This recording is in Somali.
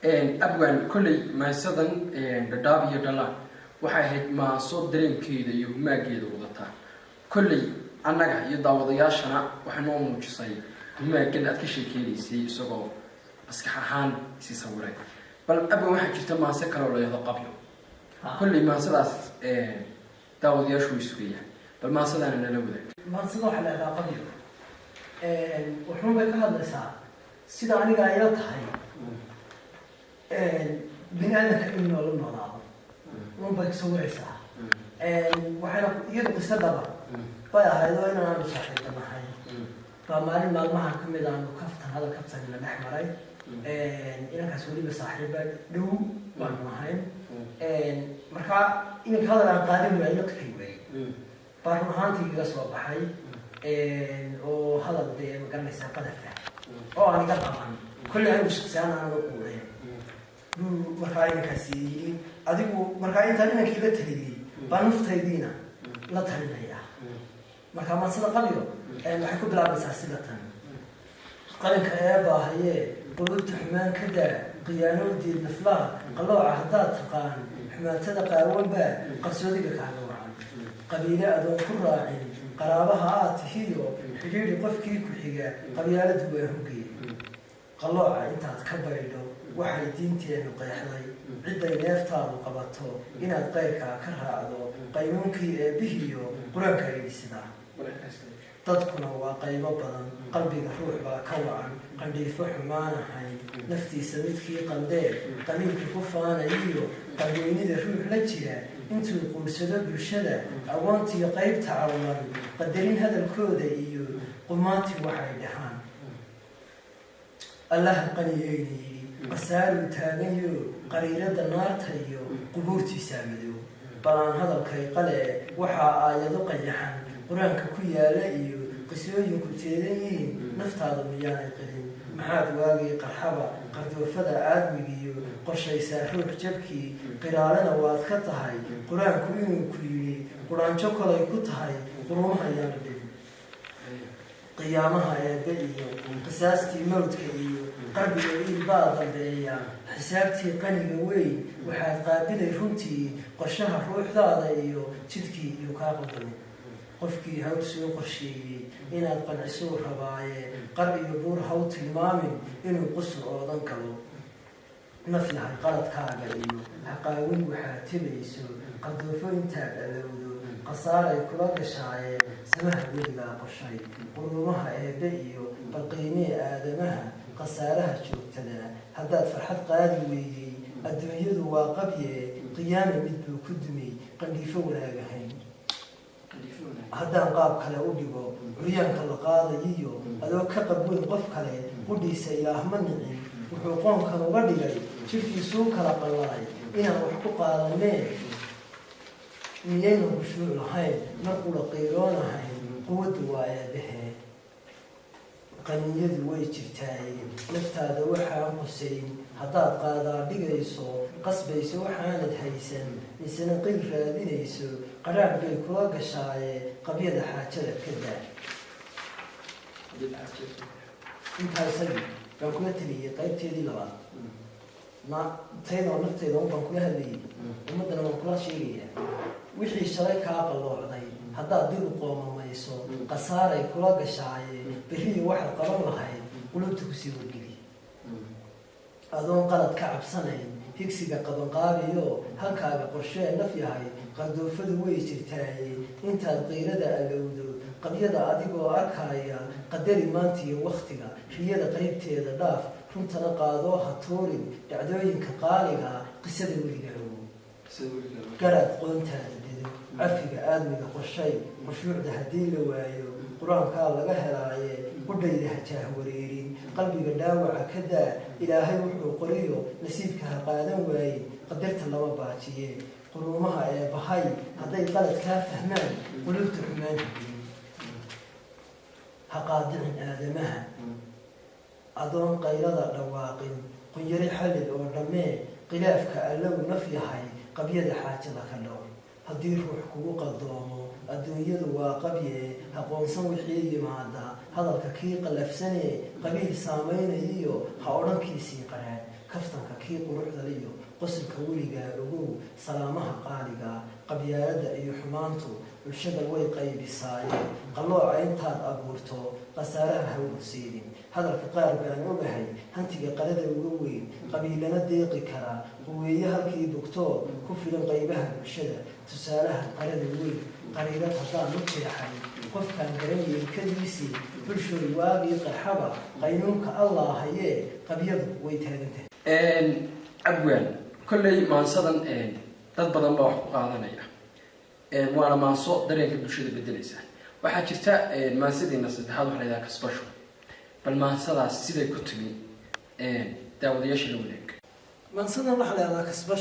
أبغى كل ما يصدق دابي يدلا وحيد ما صد درين كيدا يهما كيدا وضطا كل أنا يداوضياشنا وحنوم وجسي هما كنا أتكشي كيدي سي سقو بس كحان سي صوري بل أبغى واحد جت ما سكر ولا يتقبله كل ما صدق داوضياش ويسويه بل ما صدق أنا نلوذك ما صدق على قبله وحنوم بكهذا ساعة سيدا أنا قايلة هاي بناء إنه لما نعرف ونبغى نسوي ساعة وحنا يدق السبب طيب هذا أنا مصحي تما هاي فما لي ما كم إذا أنا كفت هذا كفت من الأحمرين إنك هسولي بصاحبك دو ما هاي مركا إنك هذا القادم وعينك في وعي برهان تيجي صوب هاي وهذا بدي مقرن ساقة دفع أنا قطعا كل عام شخصيا أنا بقول markaa inkaasi adigu markaa intaan inankii la taliyay baan naftaydiina la talinayaa markaa ma sida qaliyo waxay ku bilaabaysaa sidatan qalinka ee baahaye qulubta xumaan ka daa qiyaanoodii naflaa qalooca haddaad taqaan xumaatada qaawanba qarsoodiga kaaga wacan qabiile adoon ku raacin qaraabaha aad tihiyo xidhiidhi qofkii ku xiga qabyaaladu waa hogey qalooca intaad ka baydho waxay diinteenu qeexday ciday neeftaadu qabato inaad qayrkaa ka raacdo qaynuunkii eebbihiiyo qur-aanka eedhisidaa dadkuna waa qaybo badan qalbiga ruux baa ka wacan qandhiifo xumaanahay naftiisa midkii qandee qaliilkii ku faanayiyo qalweynida ruux la jira intuu quursado bulshada agoontiyo qaybta cawman qadarin hadalkooda iyo qumaati waxay dhahaan allaha qaniyeynii qasaaru taagayo qariirada naarta iyo qubuurtiisa madow balaan hadalkay qale waxaa aayado qayaxan qur-aanka ku yaala iyo qisooyinku teedan yihiin naftaadu miyaanay qilin maxaad waagii qarxaba qardoofada aadmigiiyo qorshaysaa ruux jabkii qiraalana waad ka tahay qur-aanku inuu ku yidhi quraanjo kolay ku tahay qurumaha ayaana dhigin qiyaamaha eebbe iyo qisaastii mawdka iyo qalbiga iil baa dambeeya xisaabtii qaniga weyn waxaad qaabilay runtii qorshaha ruuxdaada iyo jidkii iyo kaa qaldamay qofkii hawl soo qorsheeyey inaad qancisuu rabaaye qar iyo buur haw tilmaamin inuu qusur oodan galo naf yahay qaladkaaga iyo haqaawin waxaad tebayso qadoofo intaad alowdo qasaaray kula gashaaye samaha weligaa qoshay qurumaha eebbe iyo balqiimee aadamaha qasaaraha joogtada haddaad farxad qaadi weeyey adduunyadu waa qabye qiyaama mid buu ku dumay qandhiifo wanaagahayn haddaan qaab kale u dhigo curyaanka la qaadayiyo adoo ka qabweyn qof kale qudhiisa ilaah ma nicin wuxuu qoonkan uga dhigay jidhkiisuu kala qallalay inaan wax ku qaadanee miyayna khushuuc lahayn markula qiiroonahayn quwaddu waa eebbahee qaniyadu way jirtaaye naftaada waxaan qusayn haddaad qaadaa dhigayso qasbayso waxaanad haysan misena qil raadinayso qadhaadh bay kula gashaaye qabyada xaajada ka daa intaa isagii baan kula teliyey qaybteedii labaad taydoo nafteyda baan kula hadlayay ummaddana waan kula sheegayaa wixii shalay kaa qalloocday haddaad dib u qoomamayso qasaaray kula gashaaye berriyi waxaad qaban lahayd qulubta kusii wargeli adoon qalad ka cabsanayn higsiga qabanqaabiyo halkaaga qorshee naf yahay qardoofadu way jirtaaye intaad qiirada alowdo qabyada adigoo arkaya qadari maantiiyo wakhtiga riyada qaybteeda dhaaf runtana qaadoo ha tuurin dhacdooyinka qaaliga qisada weligarow garaad qoontaada dedo cafiga aadmiga qorshay khushuucda haddii la waayo qur-aankaa laga helaaye qudhayda hajaah wareerin qalbiga dhaawaca ka daa ilaahay wuxuu qoriyo nasiibka ha qaadan waaye qadarta lama baajiye quruumaha ee bahay hadday qalad kaa fahmaan qulubta xumaan hagelin ha qaadicin aadamaha adoon qaylada dhawaaqin qunyari xallid oo dhammee khilaafka allow naf yahay qabyada xaajada ka dhow haddii ruux kugu qaldoomo adduunyadu waa qabye aqoonsan wixii yimaada hadalka kii qalafsanee qabiil saamaynayiyo ha odhankiisii qaraadh kaftanka kii quruxda iyo qosolka weligaa ogow salaamaha qaaliga qabyaalada iyo xumaantu bulshada way qaybisaayeen qalooca intaad abuurto khasaaraha ha horseedin hadalka qaar baan ogahay hantiga qalada uga weyn qabiilana deeqi karaa quweeye halkii bogtoo ku filan qaybaha bulshada tusaalaha qalada weyn qariirad haddaan u jeexay qofkaan garanayay kadiisii bulshooy waagii qarxaba qaynuunka allah hayee qabyadu way taagantahay abwaan kolley maansadan dad badan baa wax ku qaadanaya waana maanso dareenka bulshada bedelaysa waxaa jirta maansadeena saddexaad waxa la yidhaha kasbasho bal maansadaas siday ku timi daawadayaasha la wadaag maansadan waxaa la yidhahdaa kasbasho